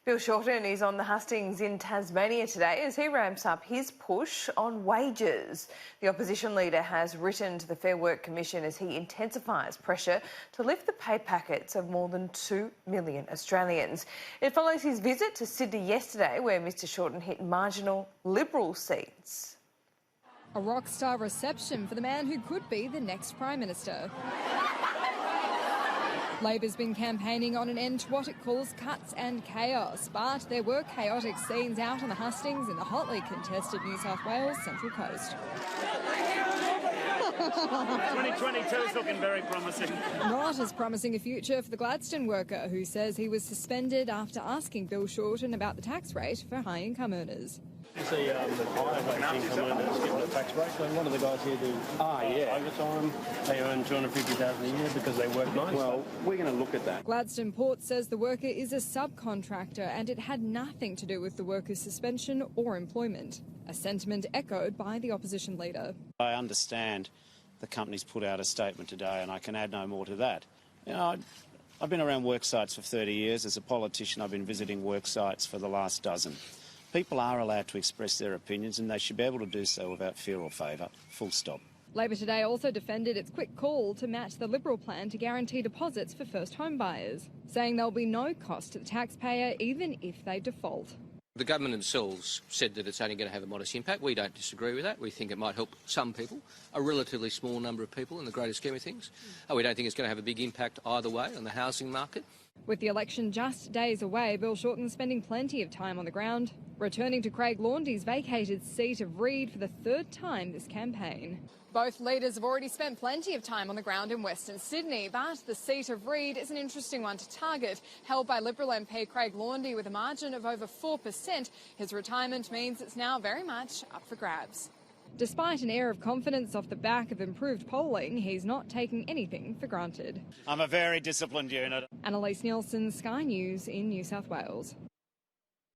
Bill Shorten is on the hustings in Tasmania today as he ramps up his push on wages. The opposition leader has written to the Fair Work Commission as he intensifies pressure to lift the pay packets of more than 2 million Australians. It follows his visit to Sydney yesterday, where Mr Shorten hit marginal Liberal seats. A rock star reception for the man who could be the next Prime Minister. Labor's been campaigning on an end to what it calls cuts and chaos, but there were chaotic scenes out on the hustings in the hotly contested New South Wales Central Coast. 2022 is looking very promising. Not as promising a future for the Gladstone worker who says he was suspended after asking Bill Shorten about the tax rate for high-income earners. You see the high income earners getting a tax break. So a lot of the guys here do overtime. They earn $250,000 a year because they work nights. Well, we're going to look at that. Gladstone Port says the worker is a subcontractor and it had nothing to do with the worker's suspension or employment, a sentiment echoed by the opposition leader. I understand the company's put out a statement today and I can add no more to that. You know, I've been around work sites for 30 years. As a politician, I've been visiting work sites for the last dozen. People are allowed to express their opinions and they should be able to do so without fear or favour, full stop. Labor today also defended its quick call to match the Liberal plan to guarantee deposits for first home buyers, saying there'll be no cost to the taxpayer even if they default. The government themselves said that it's only going to have a modest impact. We don't disagree with that. We think it might help some people, a relatively small number of people in the greater scheme of things. We don't think it's going to have a big impact either way on the housing market. With the election just days away, Bill Shorten's spending plenty of time on the ground, returning to Craig Laundy's vacated seat of Reid for the third time this campaign. Both leaders have already spent plenty of time on the ground in Western Sydney, but the seat of Reid is an interesting one to target. Held by Liberal MP Craig Laundy with a margin of over 4%, his retirement means it's now very much up for grabs. Despite an air of confidence off the back of improved polling, he's not taking anything for granted. I'm a very disciplined unit. Annalise Nielsen, Sky News in New South Wales.